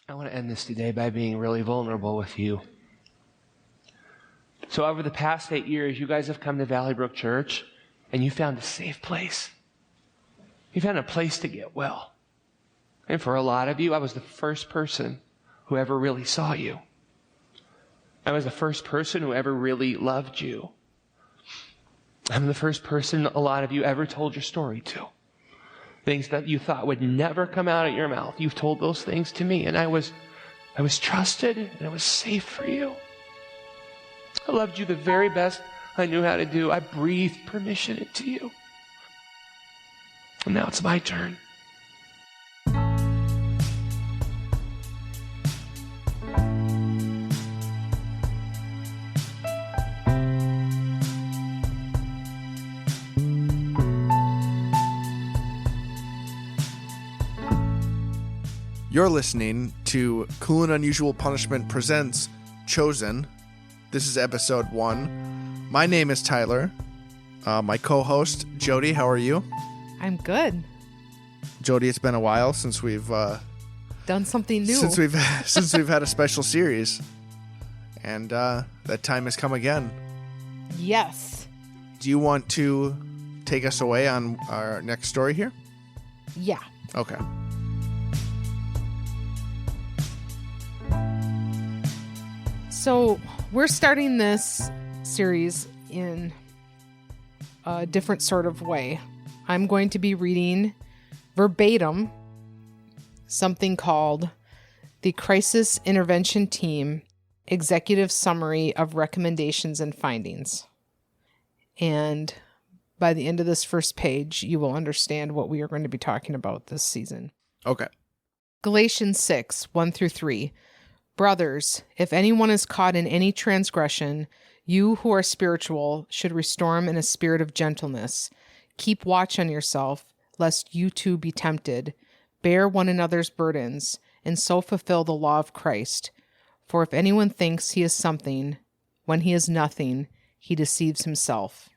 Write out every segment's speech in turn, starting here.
I want to end this today by being really vulnerable with you. So over the past 8 years, you guys have come to Valleybrook Church, and you found a safe place. You found a place to get well. And for a lot of you, I was the first person who ever really saw you. I was the first person who ever really loved you. I'm the first person a lot of you ever told your story to. Things that you thought would never come out of your mouth. You've told those things to me, and I was trusted, and I was safe for you. I loved you the very best I knew how to do. I breathed permission into you. And now it's my turn. You're listening to Cool and Unusual Punishment Presents Chosen. This is episode 1. My name is Tyler. My co-host, Jody, how are you? I'm good. Jody, it's been a while since we've done something new. Since we've had a special series. And that time has come again. Yes. Do you want to take us away on our next story here? Yeah. Okay. So we're starting this series in a different sort of way. I'm going to be reading verbatim something called the Crisis Intervention Team Executive Summary of Recommendations and Findings. And by the end of this first page, you will understand what we are going to be talking about this season. Okay. Galatians 6, 1-3. Brothers, if anyone is caught in any transgression, you who are spiritual should restore him in a spirit of gentleness. Keep watch on yourself, lest you too be tempted. Bear one another's burdens, and so fulfill the law of Christ. For if anyone thinks he is something, when he is nothing, he deceives himself.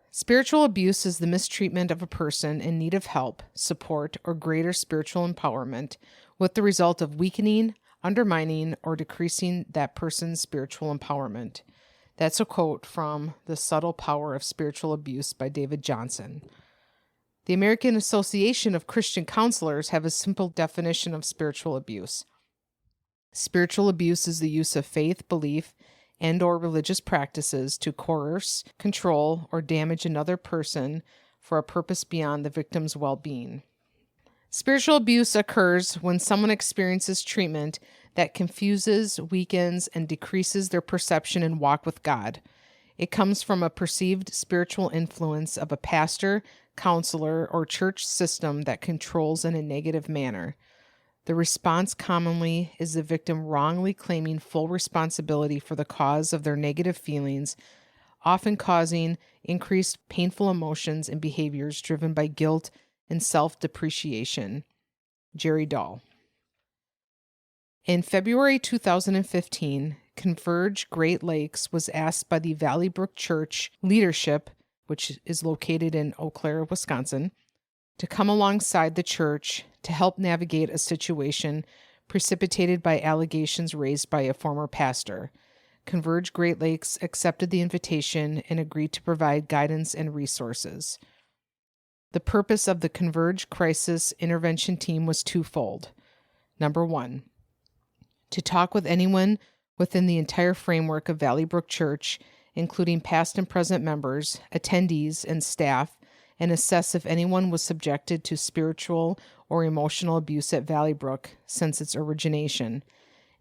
Spiritual abuse is the mistreatment of a person in need of help, support, or greater spiritual empowerment, with the result of weakening, undermining, or decreasing that person's spiritual empowerment. That's a quote from The Subtle Power of Spiritual Abuse by David Johnson. The American Association of Christian Counselors have a simple definition of spiritual abuse. Spiritual abuse is the use of faith, belief, and/or religious practices to coerce, control, or damage another person for a purpose beyond the victim's well-being. Spiritual abuse occurs when someone experiences treatment that confuses, weakens, and decreases their perception and walk with God. It comes from a perceived spiritual influence of a pastor, counselor, or church system that controls in a negative manner. The response commonly is the victim wrongly claiming full responsibility for the cause of their negative feelings, often causing increased painful emotions and behaviors driven by guilt and self-depreciation. Jerry Dahl. In February 2015, Converge Great Lakes was asked by the Valleybrook Church leadership, which is located in Eau Claire, Wisconsin, to come alongside the church to help navigate a situation precipitated by allegations raised by a former pastor. Converge Great Lakes accepted the invitation and agreed to provide guidance and resources. The purpose of the Converge Crisis Intervention Team was twofold. Number 1, to talk with anyone within the entire framework of Valleybrook Church, including past and present members, attendees, and staff, and assess if anyone was subjected to spiritual or emotional abuse at Valleybrook since its origination,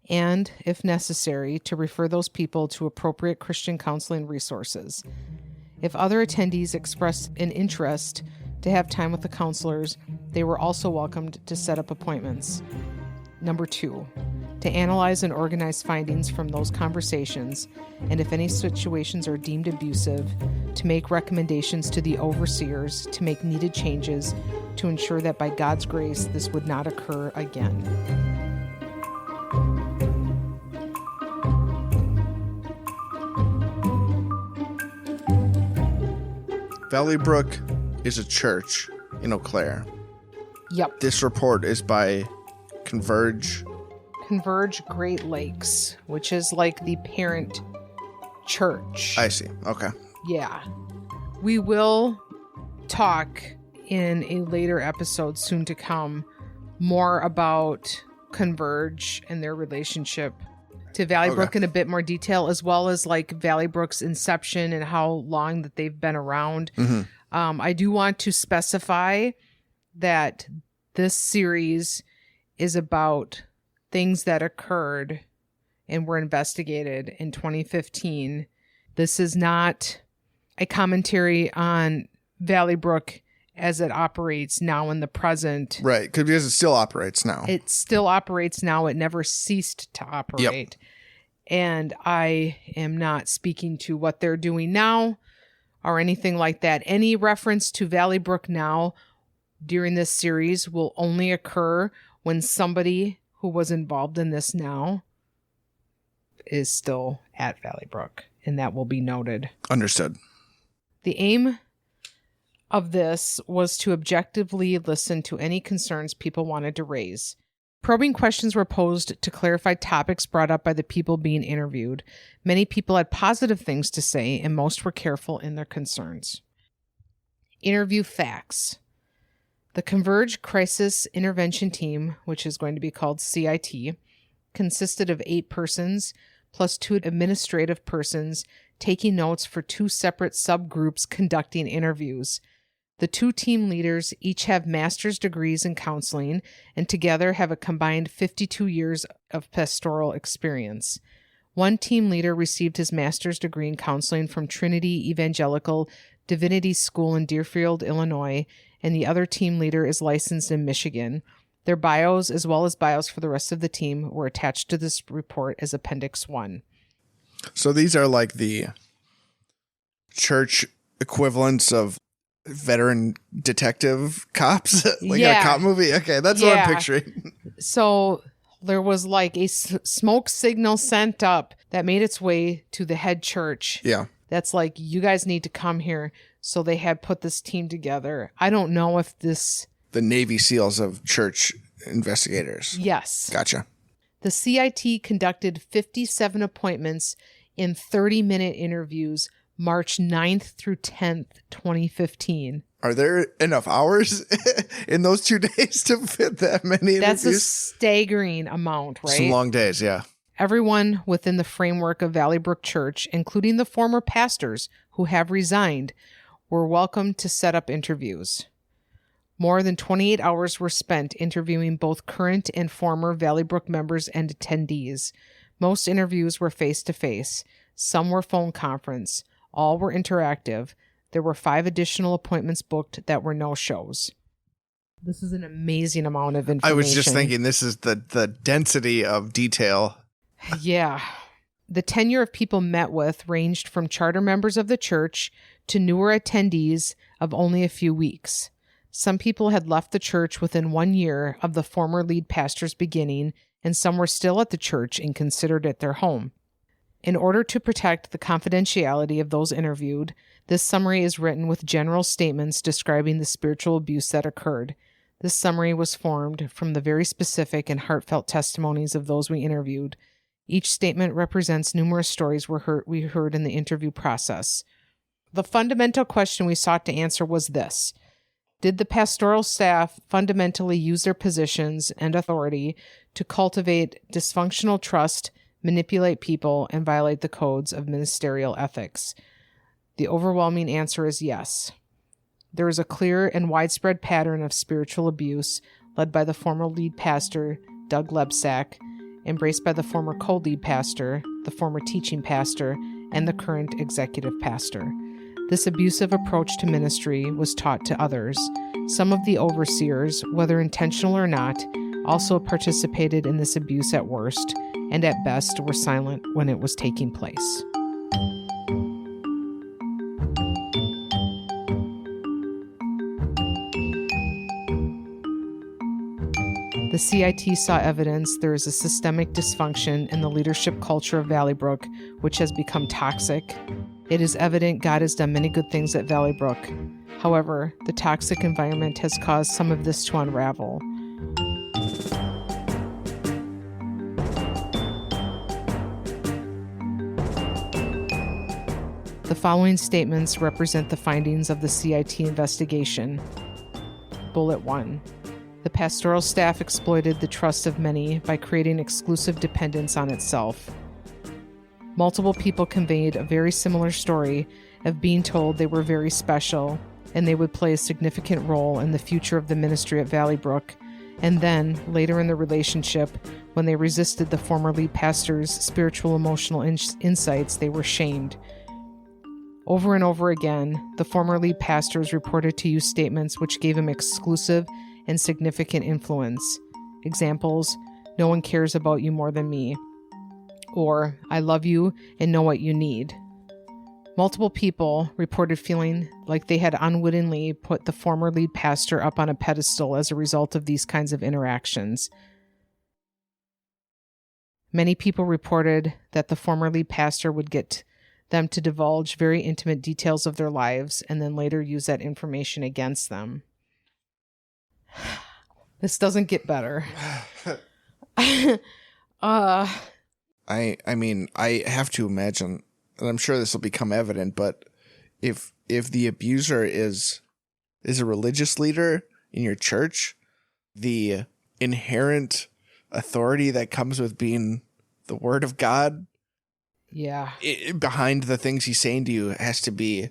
and, if necessary, to refer those people to appropriate Christian counseling resources. If other attendees expressed an interest to have time with the counselors, they were also welcomed to set up appointments. Number 2, to analyze and organize findings from those conversations, and if any situations are deemed abusive, to make recommendations to the overseers to make needed changes to ensure that by God's grace this would not occur again. Valleybrook is a church in Eau Claire. Yep. This report is by Converge. Converge Great Lakes, which is like the parent church. I see. Okay. Yeah. We will talk in a later episode soon to come more about Converge and their relationship to Valleybrook in a bit more detail, as well as like Valleybrook's inception and how long that they've been around. I do want to specify that this series is about things that occurred and were investigated in 2015. This is not a commentary on Valleybrook as it operates now in the present. Right, because it still operates now. It still operates now. It never ceased to operate. Yep. And I am not speaking to what they're doing now or anything like that. Any reference to Valleybrook now during this series will only occur when somebody who was involved in this now is still at Valleybrook, and that will be noted. Understood. The aim of this was to objectively listen to any concerns people wanted to raise. Probing questions were posed to clarify topics brought up by the people being interviewed. Many people had positive things to say, and most were careful in their concerns. Interview facts. The Converge Crisis Intervention Team, which is going to be called CIT, consisted of 8 persons, plus 2 administrative persons, taking notes for 2 separate subgroups conducting interviews. The 2 team leaders each have master's degrees in counseling and together have a combined 52 years of pastoral experience. One team leader received his master's degree in counseling from Trinity Evangelical Divinity School in Deerfield, Illinois, and the other team leader is licensed in Michigan. Their bios, as well as bios for the rest of the team, were attached to this report as Appendix 1. So these are like the church equivalents of veteran detective cops, like a cop movie. Okay, that's what I'm picturing. So there was like a smoke signal sent up that made its way to the head church. Yeah. That's like, you guys need to come here. So they had put this team together. I don't know if this... The Navy SEALs of church investigators. Yes. Gotcha. The CIT conducted 57 appointments in 30-minute interviews March 9th through 10th, 2015. Are there enough hours in those 2 days to fit that many interviews? That's a staggering amount, right? Some long days, yeah. Everyone within the framework of Valleybrook Church, including the former pastors who have resigned, were welcome to set up interviews. More than 28 hours were spent interviewing both current and former Valleybrook members and attendees. Most interviews were face-to-face. Some were phone conference. All were interactive. There were 5 additional appointments booked that were no-shows. This is an amazing amount of information. I was just thinking, this is the density of detail. Yeah. The tenure of people met with ranged from charter members of the church to newer attendees of only a few weeks. Some people had left the church within 1 year of the former lead pastor's beginning, and some were still at the church and considered it their home. In order to protect the confidentiality of those interviewed, this summary is written with general statements describing the spiritual abuse that occurred. This summary was formed from the very specific and heartfelt testimonies of those we interviewed. Each statement represents numerous stories we heard in the interview process. The fundamental question we sought to answer was this: did the pastoral staff fundamentally use their positions and authority to cultivate dysfunctional trust, manipulate people, and violate the codes of ministerial ethics? The overwhelming answer is yes. There is a clear and widespread pattern of spiritual abuse led by the former lead pastor, Doug Lebsack, embraced by the former co-lead pastor, the former teaching pastor, and the current executive pastor. This abusive approach to ministry was taught to others. Some of the overseers, whether intentional or not, also participated in this abuse at worst, and at best were silent when it was taking place. The CIT saw evidence there is a systemic dysfunction in the leadership culture of Valleybrook, which has become toxic. It is evident God has done many good things at Valleybrook. However, the toxic environment has caused some of this to unravel. The following statements represent the findings of the CIT investigation. Bullet 1. The pastoral staff exploited the trust of many by creating exclusive dependence on itself. Multiple people conveyed a very similar story of being told they were very special and they would play a significant role in the future of the ministry at Valleybrook, and then, later in the relationship, when they resisted the former lead pastor's spiritual emotional insights, they were shamed. Over and over again, the former lead pastors reported to use statements which gave him exclusive and significant influence. Examples: "No one cares about you more than me," or "I love you and know what you need." Multiple people reported feeling like they had unwittingly put the former lead pastor up on a pedestal as a result of these kinds of interactions. Many people reported that the former lead pastor would get them to divulge very intimate details of their lives and then later use that information against them. This doesn't get better. I mean, I have to imagine, and I'm sure this will become evident, but if the abuser is a religious leader in your church, the inherent authority that comes with being the word of God, behind the things he's saying to you has to be,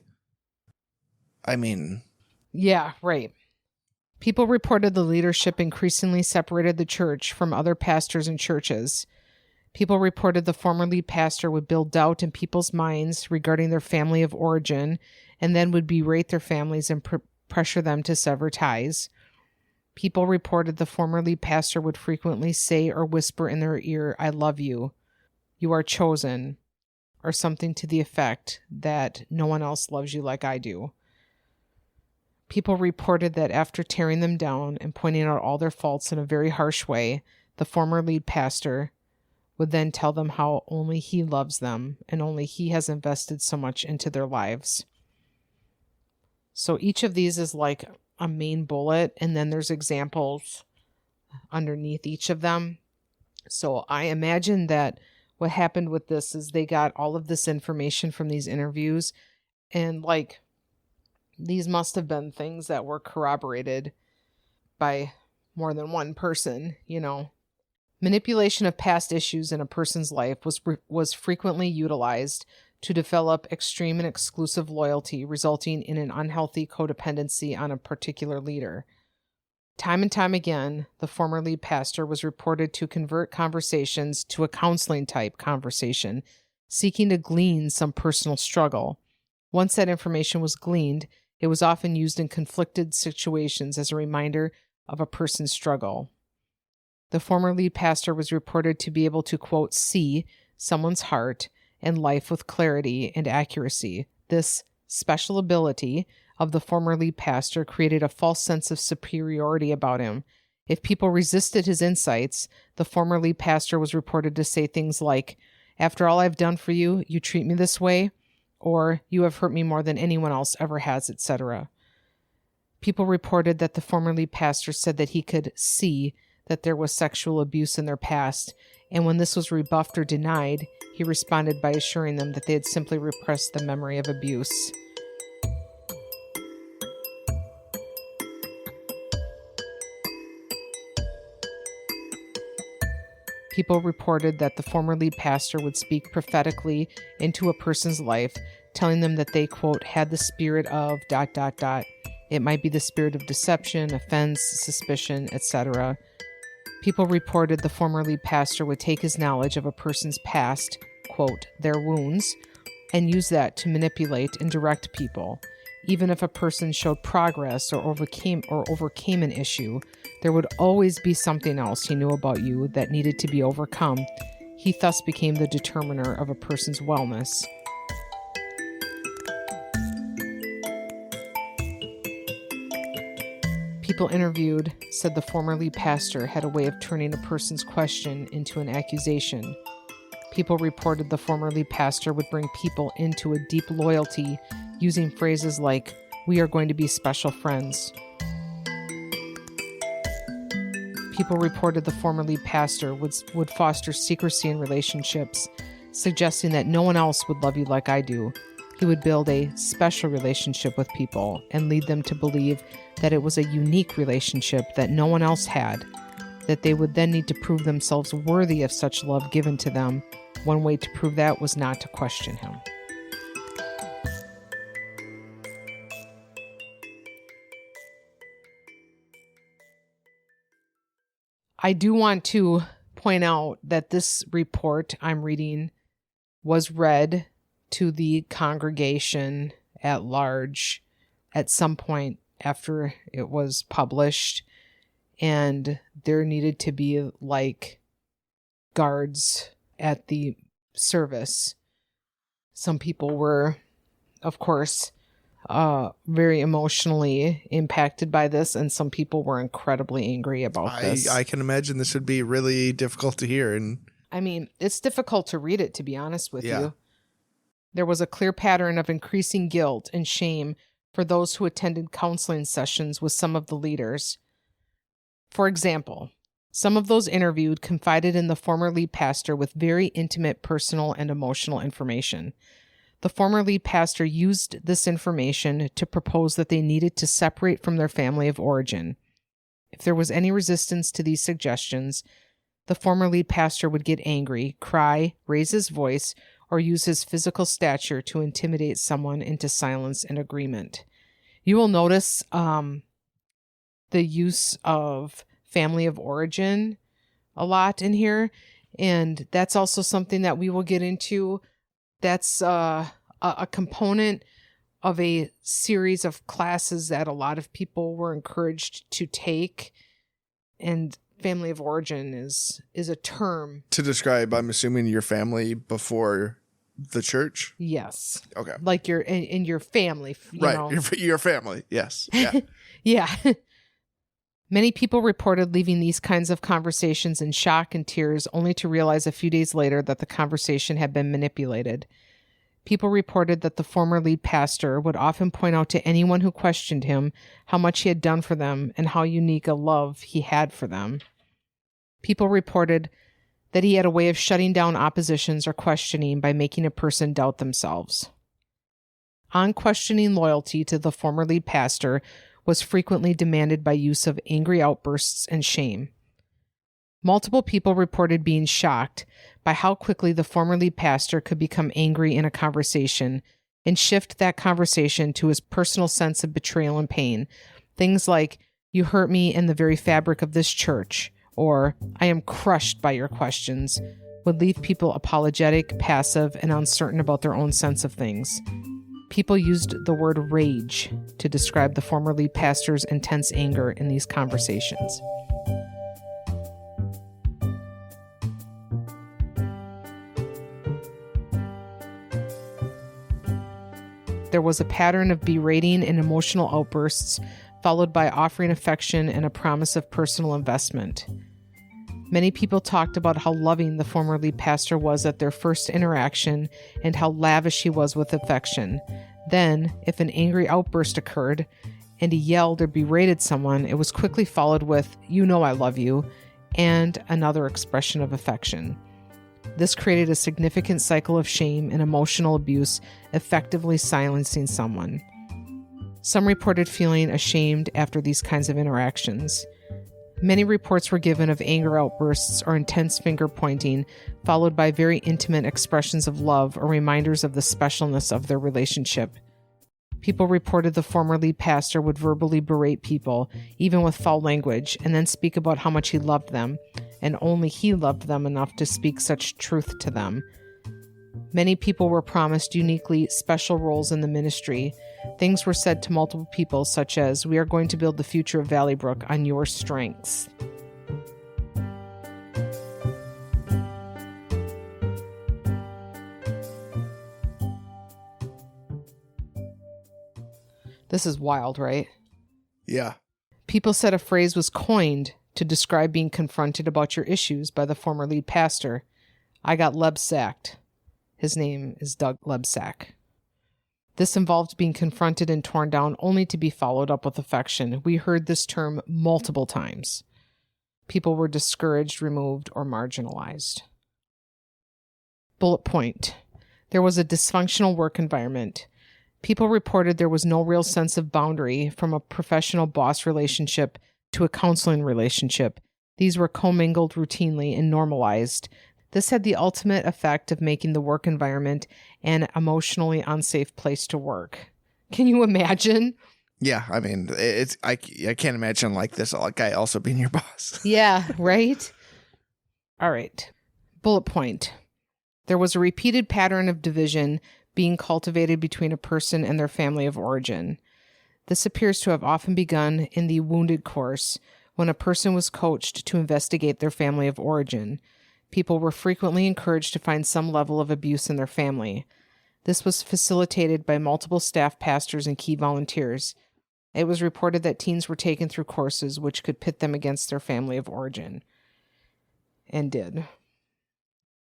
Yeah, right. People reported the leadership increasingly separated the church from other pastors and churches. People reported the former lead pastor would build doubt in people's minds regarding their family of origin and then would berate their families and pressure them to sever ties. People reported the former lead pastor would frequently say or whisper in their ear, "I love you," "You are chosen," or something to the effect that no one else loves you like I do. People reported that after tearing them down and pointing out all their faults in a very harsh way, the former lead pastor would then tell them how only he loves them and only he has invested so much into their lives. So each of these is like a main bullet, and then there's examples underneath each of them. So I imagine that what happened with this is they got all of this information from these interviews, and like these must have been things that were corroborated by more than one person, you know. Manipulation of past issues in a person's life was frequently utilized to develop extreme and exclusive loyalty, resulting in an unhealthy codependency on a particular leader. Time and time again, the former lead pastor was reported to convert conversations to a counseling-type conversation, seeking to glean some personal struggle. Once that information was gleaned, it was often used in conflicted situations as a reminder of a person's struggle. The former lead pastor was reported to be able to, quote, see someone's heart and life with clarity and accuracy. This special ability of the former lead pastor created a false sense of superiority about him. If people resisted his insights, the former lead pastor was reported to say things like, "After all I've done for you, you treat me this way," or "You have hurt me more than anyone else ever has," etc. People reported that the former lead pastor said that he could see that there was sexual abuse in their past, and when this was rebuffed or denied, he responded by assuring them that they had simply repressed the memory of abuse. People reported that the former lead pastor would speak prophetically into a person's life, telling them that they, quote, had the spirit of ... It might be the spirit of deception, offense, suspicion, etc. People reported the former lead pastor would take his knowledge of a person's past, quote, their wounds, and use that to manipulate and direct people. Even if a person showed progress or overcame an issue, there would always be something else he knew about you that needed to be overcome. He thus became the determiner of a person's wellness. People interviewed said the former lead pastor had a way of turning a person's question into an accusation. People reported the former lead pastor would bring people into a deep loyalty using phrases like, "We are going to be special friends." People reported the former lead pastor would foster secrecy in relationships, suggesting that no one else would love you like I do. He would build a special relationship with people and lead them to believe that it was a unique relationship that no one else had, that they would then need to prove themselves worthy of such love given to them. One way to prove that was not to question him. I do want to point out that this report I'm reading was read to the congregation at large at some point after it was published, and there needed to be like guards at the service. Some people were, of course, very emotionally impacted by this, and some people were incredibly angry about this. I can imagine this would be really difficult to hear. And I mean, it's difficult to read it, to be honest with you. There was a clear pattern of increasing guilt and shame for those who attended counseling sessions with some of the leaders. For example, some of those interviewed confided in the former lead pastor with very intimate personal and emotional information. The former lead pastor used this information to propose that they needed to separate from their family of origin. If there was any resistance to these suggestions, the former lead pastor would get angry, cry, raise his voice, or use his physical stature to intimidate someone into silence and agreement. You will notice the use of family of origin a lot in here, and that's also something that we will get into. That's a component of a series of classes that a lot of people were encouraged to take, and family of origin is a term to describe, I'm assuming, your family before the church. Yes. Okay. Like your in your family, right? know. Your family. Yes. Yeah. Yeah. Many people reported leaving these kinds of conversations in shock and tears, only to realize a few days later that the conversation had been manipulated. People reported that the former lead pastor would often point out to anyone who questioned him how much he had done for them and how unique a love he had for them. People reported that he had a way of shutting down oppositions or questioning by making a person doubt themselves. Unquestioning loyalty to the former lead pastor was frequently demanded by use of angry outbursts and shame. Multiple people reported being shocked by how quickly the former lead pastor could become angry in a conversation and shift that conversation to his personal sense of betrayal and pain. Things like, "You hurt me in the very fabric of this church," or "I am crushed by your questions," would leave people apologetic, passive, and uncertain about their own sense of things. People used the word rage to describe the former lead pastor's intense anger in these conversations. There was a pattern of berating and emotional outbursts, followed by offering affection and a promise of personal investment. Many people talked about how loving the former lead pastor was at their first interaction and how lavish he was with affection. Then, if an angry outburst occurred and he yelled or berated someone, it was quickly followed with, "You know I love you," and another expression of affection. This created a significant cycle of shame and emotional abuse, effectively silencing someone. Some reported feeling ashamed after these kinds of interactions. Many reports were given of anger outbursts or intense finger pointing, followed by very intimate expressions of love or reminders of the specialness of their relationship. People reported the former lead pastor would verbally berate people, even with foul language, and then speak about how much he loved them, and only he loved them enough to speak such truth to them. Many people were promised uniquely special roles in the ministry. Things were said to multiple people, such as, "We are going to build the future of Valleybrook on your strengths." This is wild, right? Yeah. People said a phrase was coined to describe being confronted about your issues by the former lead pastor. "I got Lebsacked." His name is Doug Lebsack. This involved being confronted and torn down only to be followed up with affection. We heard this term multiple times. People were discouraged, removed, or marginalized. Bullet point. There was a dysfunctional work environment. People reported there was no real sense of boundary from a professional boss relationship to a counseling relationship. These were commingled routinely and normalized. This had the ultimate effect of making the work environment an emotionally unsafe place to work. Can you imagine? Yeah, I mean, I can't imagine like this guy also being your boss. Yeah, right? All right. Bullet point. There was a repeated pattern of division being cultivated between a person and their family of origin. This appears to have often begun in the wounded course, when a person was coached to investigate their family of origin. People were frequently encouraged to find some level of abuse in their family. This was facilitated by multiple staff pastors and key volunteers. It was reported that teens were taken through courses which could pit them against their family of origin. And did.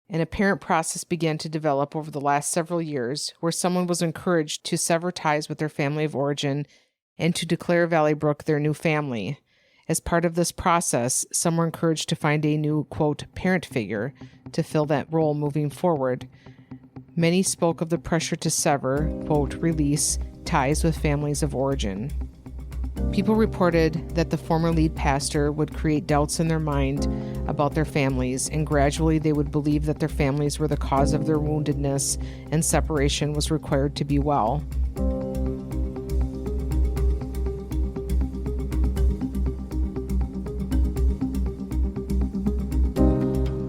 An apparent process began to develop over the last several years where someone was encouraged to sever ties with their family of origin and to declare Valleybrook their new family. As part of this process, some were encouraged to find a new, quote, parent figure to fill that role moving forward. Many spoke of the pressure to sever, quote, release, ties with families of origin. People reported that the former lead pastor would create doubts in their mind about their families, and gradually they would believe that their families were the cause of their woundedness and separation was required to be well.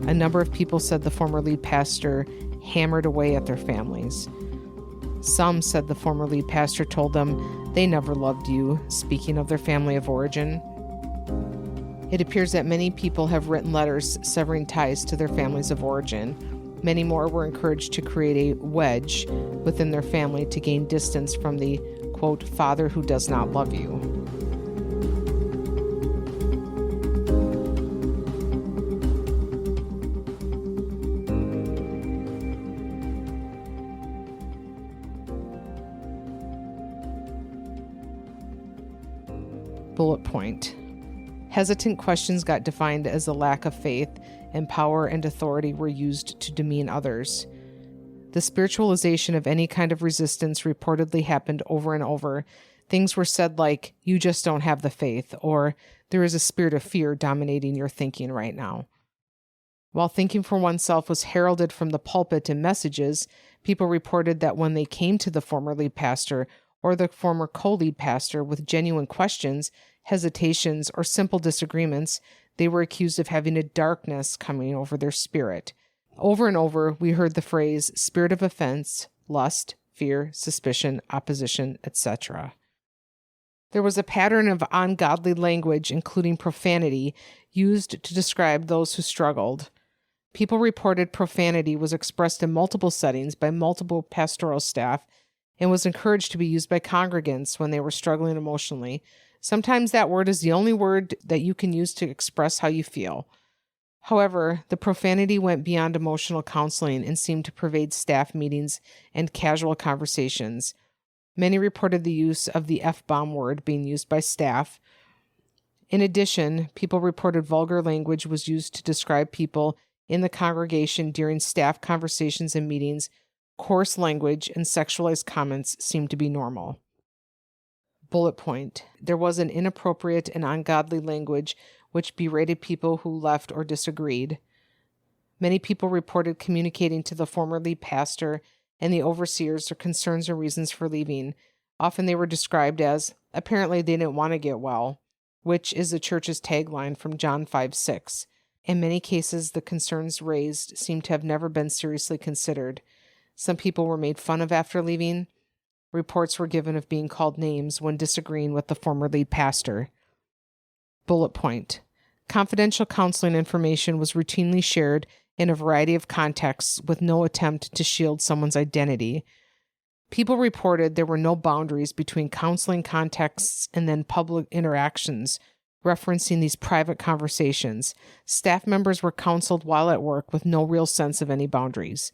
A number of people said the former lead pastor hammered away at their families. Some said the former lead pastor told them they never loved you, speaking of their family of origin. It appears that many people have written letters severing ties to their families of origin. Many more were encouraged to create a wedge within their family to gain distance from the, quote, father who does not love you. Bullet point. Hesitant questions got defined as a lack of faith, and power and authority were used to demean others. The spiritualization of any kind of resistance reportedly happened over and over. Things were said like, you just don't have the faith, or there is a spirit of fear dominating your thinking right now. While thinking for oneself was heralded from the pulpit in messages, people reported that when they came to the former lead pastor or the former co-lead pastor with genuine questions, hesitations, or simple disagreements, they were accused of having a darkness coming over their spirit. Over and over, we heard the phrase spirit of offense, lust, fear, suspicion, opposition, etc. There was a pattern of ungodly language, including profanity, used to describe those who struggled. People reported profanity was expressed in multiple settings by multiple pastoral staff and was encouraged to be used by congregants when they were struggling emotionally. Sometimes that word is the only word that you can use to express how you feel. However, the profanity went beyond emotional counseling and seemed to pervade staff meetings and casual conversations. Many reported the use of the F-bomb word being used by staff. In addition, people reported vulgar language was used to describe people in the congregation during staff conversations and meetings. Coarse language and sexualized comments seemed to be normal. Bullet point. There was an inappropriate and ungodly language which berated people who left or disagreed. Many people reported communicating to the former lead pastor and the overseers their concerns or reasons for leaving. Often they were described as, apparently they didn't want to get well, which is the church's tagline from John 5:6. In many cases, the concerns raised seem to have never been seriously considered. Some people were made fun of after leaving. Reports were given of being called names when disagreeing with the former lead pastor. Bullet point. Confidential counseling information was routinely shared in a variety of contexts with no attempt to shield someone's identity. People reported there were no boundaries between counseling contexts and then public interactions, referencing these private conversations. Staff members were counseled while at work with no real sense of any boundaries.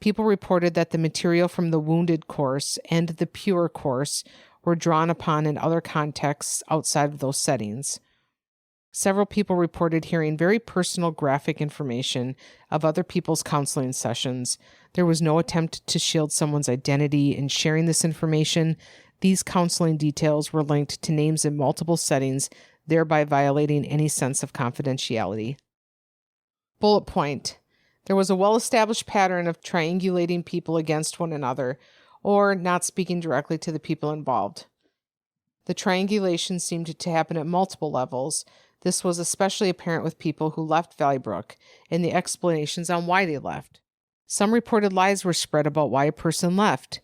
People reported that the material from the wounded course and the pure course were drawn upon in other contexts outside of those settings. Several people reported hearing very personal graphic information of other people's counseling sessions. There was no attempt to shield someone's identity in sharing this information. These counseling details were linked to names in multiple settings, thereby violating any sense of confidentiality. Bullet point. There was a well-established pattern of triangulating people against one another, or not speaking directly to the people involved. The triangulation seemed to happen at multiple levels. This was especially apparent with people who left Valleybrook and the explanations on why they left. Some reported lies were spread about why a person left.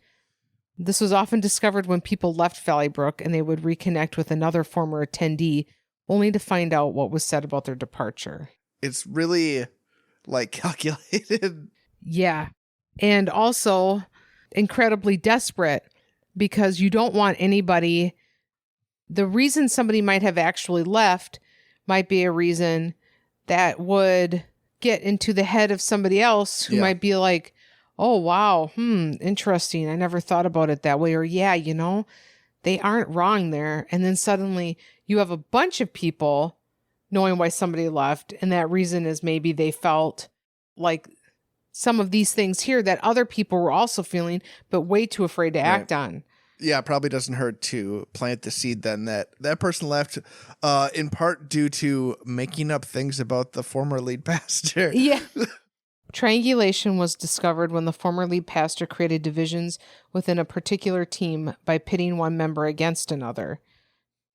This was often discovered when people left Valleybrook and they would reconnect with another former attendee, only to find out what was said about their departure. It's really, calculated. Yeah. And also incredibly desperate, because you don't want anybody... The reason somebody might have actually left might be a reason that would get into the head of somebody else who might be like, oh, wow, interesting. I never thought about it that way. Or, yeah, they aren't wrong there. And then suddenly you have a bunch of people knowing why somebody left. And that reason is maybe they felt like some of these things here that other people were also feeling, but way too afraid to act on. Yeah, it probably doesn't hurt to plant the seed then that person left in part due to making up things about the former lead pastor. Yeah. Triangulation was discovered when the former lead pastor created divisions within a particular team by pitting one member against another.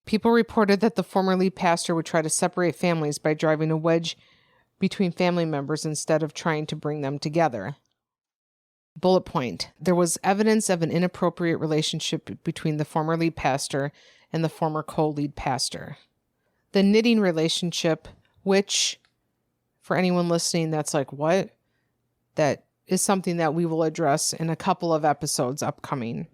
People reported that the former lead pastor would try to separate families by driving a wedge between family members instead of trying to bring them together. Bullet point. There was evidence of an inappropriate relationship between the former lead pastor and the former co-lead pastor. The knitting relationship, which, for anyone listening that's like, what? That is something that we will address in a couple of episodes upcoming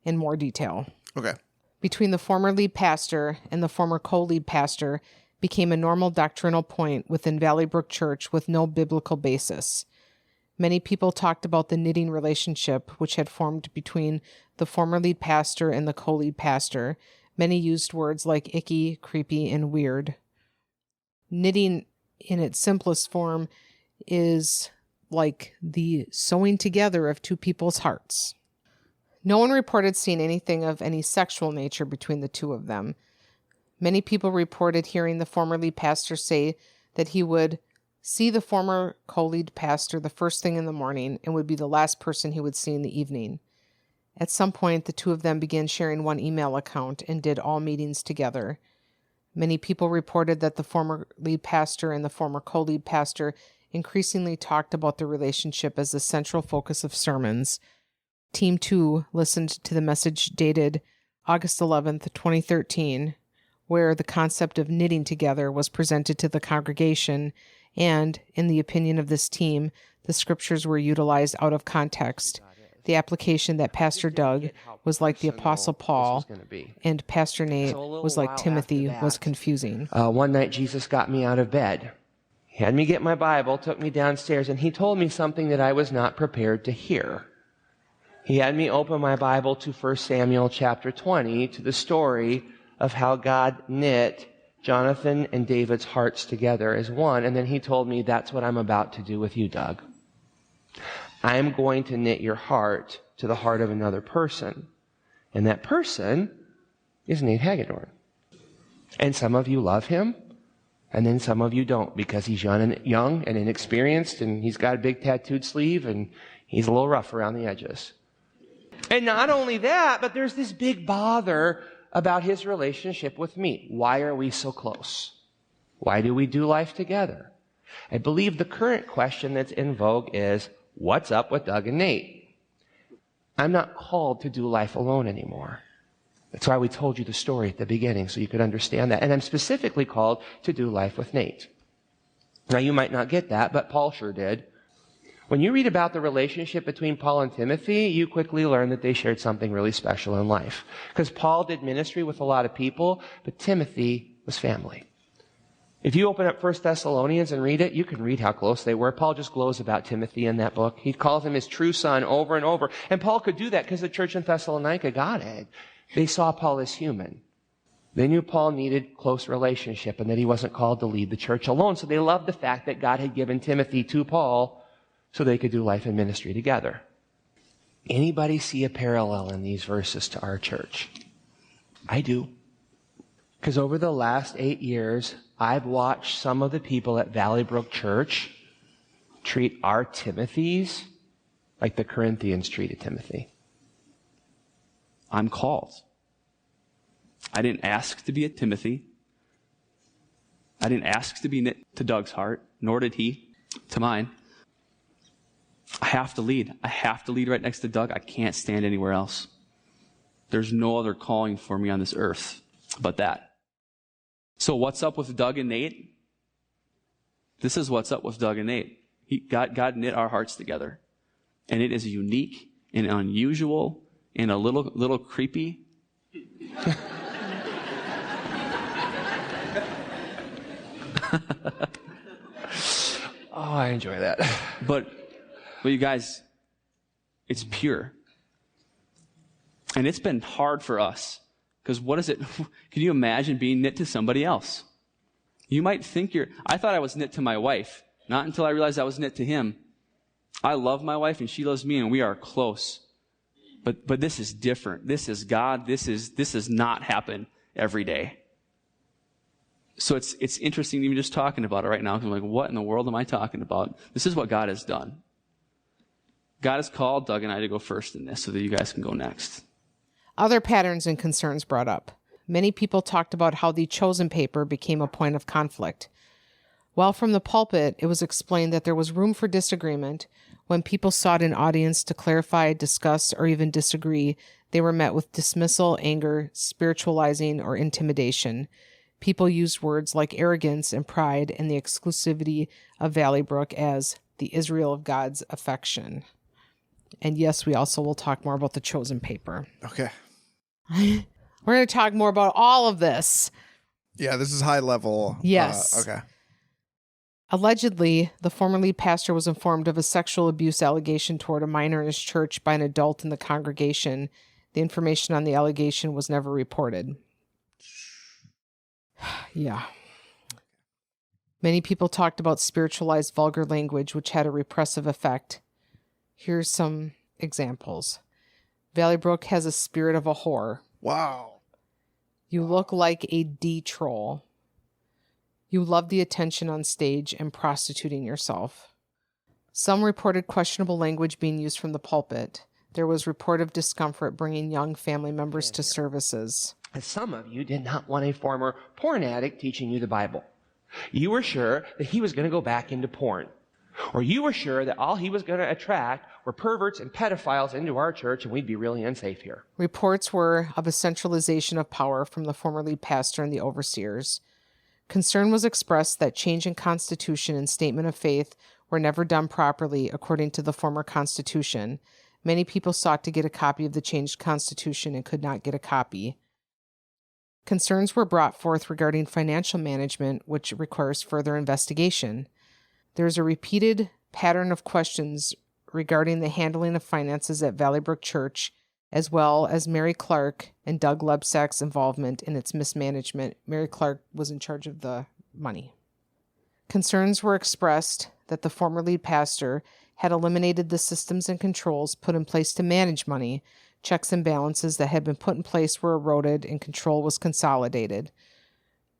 in more detail. Okay. Between the former lead pastor and the former co-lead pastor became a normal doctrinal point within Valleybrook Church with no biblical basis. Many people talked about the knitting relationship which had formed between the former lead pastor and the co-lead pastor. Many used words like icky, creepy, and weird. Knitting in its simplest form is like the sewing together of two people's hearts. No one reported seeing anything of any sexual nature between the two of them. Many people reported hearing the former lead pastor say that he would see the former co-lead pastor the first thing in the morning and would be the last person he would see in the evening. At some point, the two of them began sharing one email account and did all meetings together. Many people reported that the former lead pastor and the former co-lead pastor increasingly talked about the relationship as the central focus of sermons. Team 2 listened to the message dated August 11th, 2013, where the concept of knitting together was presented to the congregation, and, in the opinion of this team, the scriptures were utilized out of context. The application that Pastor Doug was like the Apostle Paul, and Pastor Nate was like Timothy was confusing. One night, Jesus got me out of bed. He had me get my Bible, took me downstairs, and he told me something that I was not prepared to hear. He had me open my Bible to 1 Samuel chapter 20, to the story of how God knit Jonathan and David's hearts together as one, and then he told me, that's what I'm about to do with you, Doug. I'm going to knit your heart to the heart of another person, and that person is Nate Hagedorn. And some of you love him, and then some of you don't, because he's young and inexperienced, and he's got a big tattooed sleeve, and he's a little rough around the edges. And not only that, but there's this big bother about his relationship with me. Why are we so close? Why do we do life together? I believe the current question that's in vogue is, what's up with Doug and Nate? I'm not called to do life alone anymore. That's why we told you the story at the beginning, so you could understand that. And I'm specifically called to do life with Nate. Now, you might not get that, but Paul sure did. When you read about the relationship between Paul and Timothy, you quickly learn that they shared something really special in life. Because Paul did ministry with a lot of people, but Timothy was family. If you open up 1 Thessalonians and read it, you can read how close they were. Paul just glows about Timothy in that book. He calls him his true son over and over. And Paul could do that because the church in Thessalonica got it. They saw Paul as human. They knew Paul needed close relationship and that he wasn't called to lead the church alone. So they loved the fact that God had given Timothy to Paul so they could do life and ministry together. Anybody see a parallel in these verses to our church? I do. Because over the last 8 years, I've watched some of the people at Valleybrook Church treat our Timothys like the Corinthians treated Timothy. I'm called. I didn't ask to be a Timothy. I didn't ask to be knit to Doug's heart, nor did he to mine. I have to lead. I have to lead right next to Doug. I can't stand anywhere else. There's no other calling for me on this earth but that. So what's up with Doug and Nate? This is what's up with Doug and Nate. God knit our hearts together. And it is unique and unusual and a little creepy. Oh, I enjoy that. But you guys, it's pure. And it's been hard for us. Because what is it? Can you imagine being knit to somebody else? You might think I thought I was knit to my wife. Not until I realized I was knit to him. I love my wife and she loves me and we are close. But this is different. This is God. This does not happen every day. So it's interesting even just talking about it right now. Because I'm like, what in the world am I talking about? This is what God has done. God has called Doug and I to go first in this so that you guys can go next. Other patterns and concerns brought up. Many people talked about how the chosen paper became a point of conflict. While from the pulpit, it was explained that there was room for disagreement. When people sought an audience to clarify, discuss, or even disagree, they were met with dismissal, anger, spiritualizing, or intimidation. People used words like arrogance and pride and the exclusivity of Valleybrook as the Israel of God's affection. And yes, we also will talk more about the chosen paper. Okay. We're going to talk more about all of this. Yeah, this is high level. Yes. Okay. Allegedly, the former lead pastor was informed of a sexual abuse allegation toward a minor in his church by an adult in the congregation. The information on the allegation was never reported. Yeah. Many people talked about spiritualized vulgar language, which had a repressive effect. Here's some examples. Valleybrook has a spirit of a whore. Wow. You look like a D-troll. You love the attention on stage and prostituting yourself. Some reported questionable language being used from the pulpit. There was report of discomfort bringing young family members to services. Some of you did not want a former porn addict teaching you the Bible. You were sure that he was going to go back into porn. Or you were sure that all he was going to attract were perverts and pedophiles into our church and we'd be really unsafe here. Reports were of a centralization of power from the former lead pastor and the overseers. Concern was expressed that change in constitution and statement of faith were never done properly according to the former constitution. Many people sought to get a copy of the changed constitution and could not get a copy. Concerns were brought forth regarding financial management, which requires further investigation. There is a repeated pattern of questions regarding the handling of finances at Valleybrook Church, as well as Mary Clark and Doug Lebsack's involvement in its mismanagement. Mary Clark was in charge of the money. Concerns were expressed that the former lead pastor had eliminated the systems and controls put in place to manage money. Checks and balances that had been put in place were eroded and control was consolidated.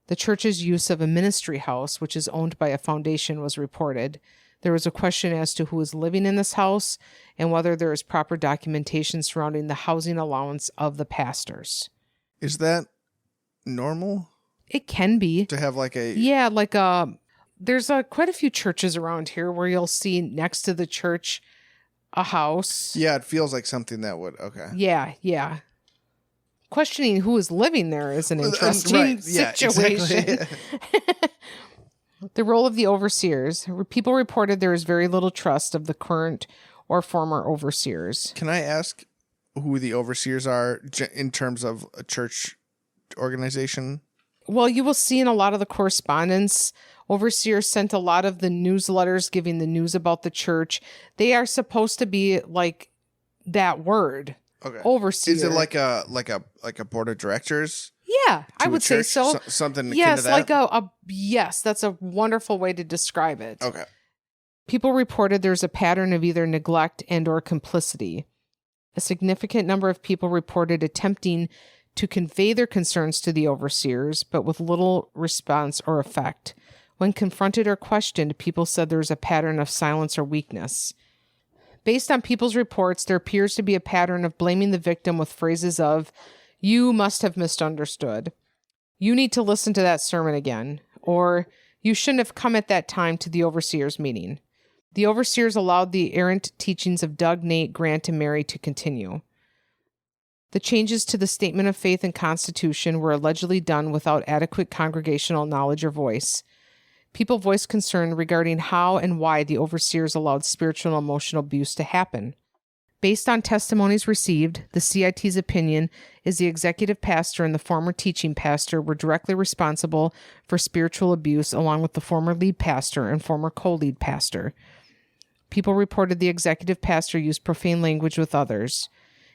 The church's use of a ministry house, which is owned by a foundation, was reported. There was a question as to who is living in this house and whether there is proper documentation surrounding the housing allowance of the pastors. Is that normal? It can be. To have like a... Yeah, like there's quite a few churches around here where you'll see next to the church a house. Yeah, it feels like something that would... Okay. Yeah. Questioning who is living there is an interesting situation. Yeah, exactly. The role of the overseers. People reported there is very little trust of the current or former overseers. Can I ask who the overseers are in terms of a church organization? Well, you will see in a lot of the correspondence, overseers sent a lot of the newsletters giving the news about the church. They are supposed to be like that word. Okay. Overseer. Is it like a board of directors? Yeah, I to a would say church? so. Something akin Yes, to that? like a yes, that's a wonderful way to describe it. Okay. People reported there's a pattern of either neglect and or complicity. A significant number of people reported attempting to convey their concerns to the overseers, but with little response or effect. When confronted or questioned, people said there was a pattern of silence or weakness. Based on people's reports, there appears to be a pattern of blaming the victim with phrases of, "You must have misunderstood," "You need to listen to that sermon again," or "You shouldn't have come at that time to the overseers meeting." The overseers allowed the errant teachings of Doug, Nate, Grant, and Mary to continue. The changes to the Statement of Faith and Constitution were allegedly done without adequate congregational knowledge or voice. People voiced concern regarding how and why the overseers allowed spiritual and emotional abuse to happen. Based on testimonies received, the CIT's opinion is the executive pastor and the former teaching pastor were directly responsible for spiritual abuse, along with the former lead pastor and former co-lead pastor. People reported the executive pastor used profane language with others.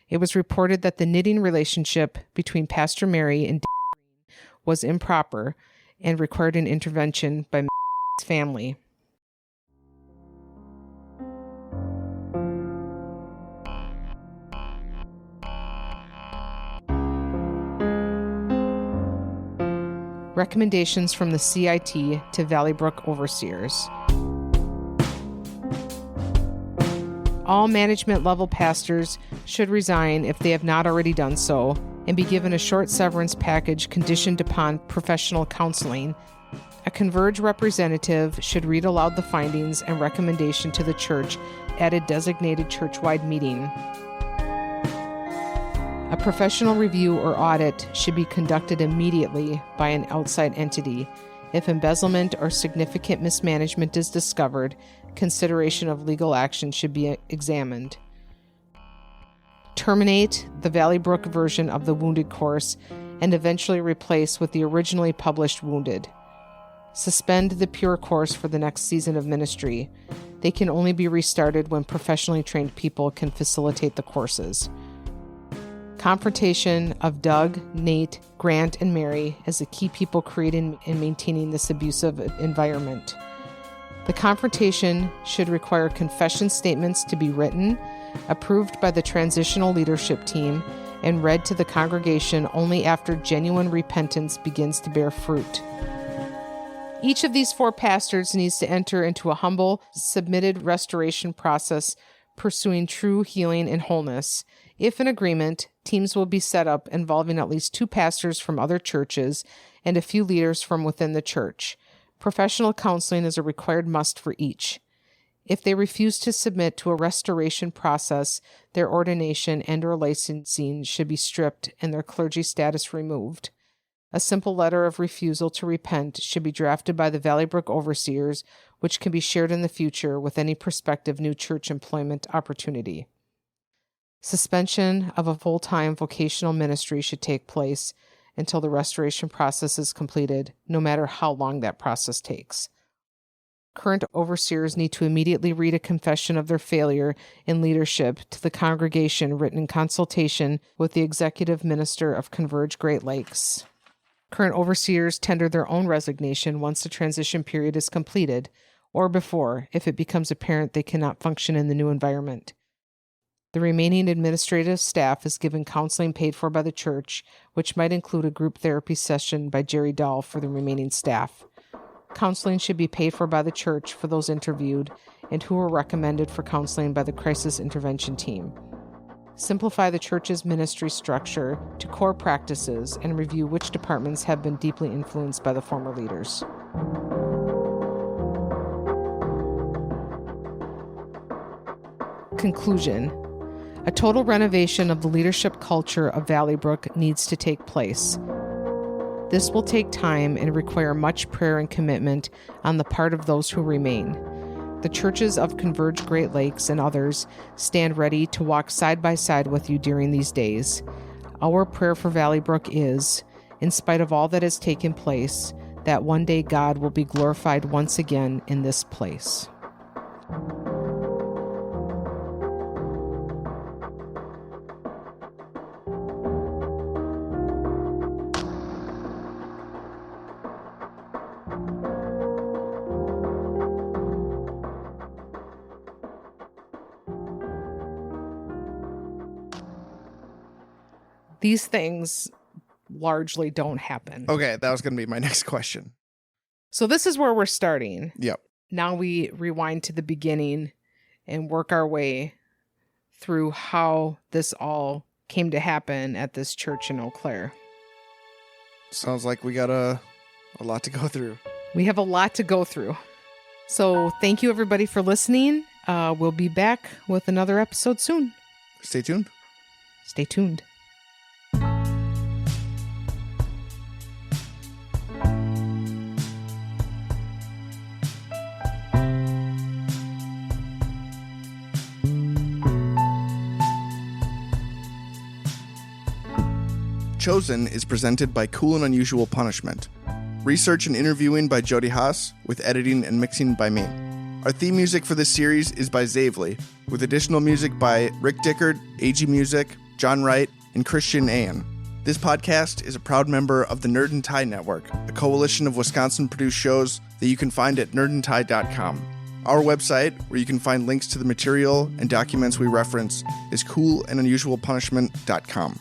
It was reported that the knitting relationship between Pastor Mary and Dan Green was improper and required an intervention by Mary's family. Recommendations from the CIT to Valleybrook overseers. All management level pastors should resign if they have not already done so and be given a short severance package conditioned upon professional counseling. A Converge representative should read aloud the findings and recommendation to the church at a designated church-wide meeting. A professional review or audit should be conducted immediately by an outside entity. If embezzlement or significant mismanagement is discovered, consideration of legal action should be examined. Terminate the Valleybrook version of the Wounded course and eventually replace with the originally published Wounded. Suspend the Pure course for the next season of ministry. They can only be restarted when professionally trained people can facilitate the courses. Confrontation of Doug, Nate, Grant, and Mary as the key people creating and maintaining this abusive environment. The confrontation should require confession statements to be written, approved by the transitional leadership team, and read to the congregation only after genuine repentance begins to bear fruit. Each of these 4 pastors needs to enter into a humble, submitted restoration process, pursuing true healing and wholeness. If in agreement, teams will be set up involving at least 2 pastors from other churches and a few leaders from within the church. Professional counseling is a required must for each. If they refuse to submit to a restoration process, their ordination and/or licensing should be stripped and their clergy status removed. A simple letter of refusal to repent should be drafted by the Valleybrook overseers, which can be shared in the future with any prospective new church employment opportunity. Suspension of a full-time vocational ministry should take place until the restoration process is completed, no matter how long that process takes. Current overseers need to immediately read a confession of their failure in leadership to the congregation written in consultation with the executive minister of Converge Great Lakes. Current overseers tender their own resignation once the transition period is completed, or before, if it becomes apparent they cannot function in the new environment. The remaining administrative staff is given counseling paid for by the church, which might include a group therapy session by Jerry Dahl for the remaining staff. Counseling should be paid for by the church for those interviewed and who were recommended for counseling by the crisis intervention team. Simplify the church's ministry structure to core practices and review which departments have been deeply influenced by the former leaders. Conclusion. A total renovation of the leadership culture of Valleybrook needs to take place. This will take time and require much prayer and commitment on the part of those who remain. The churches of Converge Great Lakes and others stand ready to walk side by side with you during these days. Our prayer for Valleybrook is, in spite of all that has taken place, that one day God will be glorified once again in this place. these things largely don't happen. Okay, that was going to be my next question. So this is where we're starting. Yep. Now we rewind to the beginning and work our way through how this all came to happen at this church in Eau Claire. Sounds like we got a lot to go through. We have a lot to go through. So thank you everybody for listening. We'll be back with another episode soon. Stay tuned. Stay tuned. Chosen is presented by Cool and Unusual Punishment. Research and interviewing by Jody Haas, with editing and mixing by me. Our theme music for this series is by Zavely, with additional music by Rick Dickard, AG Music, John Wright, and Christian Ayan. This podcast is a proud member of the Nerd and Tie Network, a coalition of Wisconsin-produced shows that you can find at nerdandtie.com. Our website, where you can find links to the material and documents we reference, is coolandunusualpunishment.com.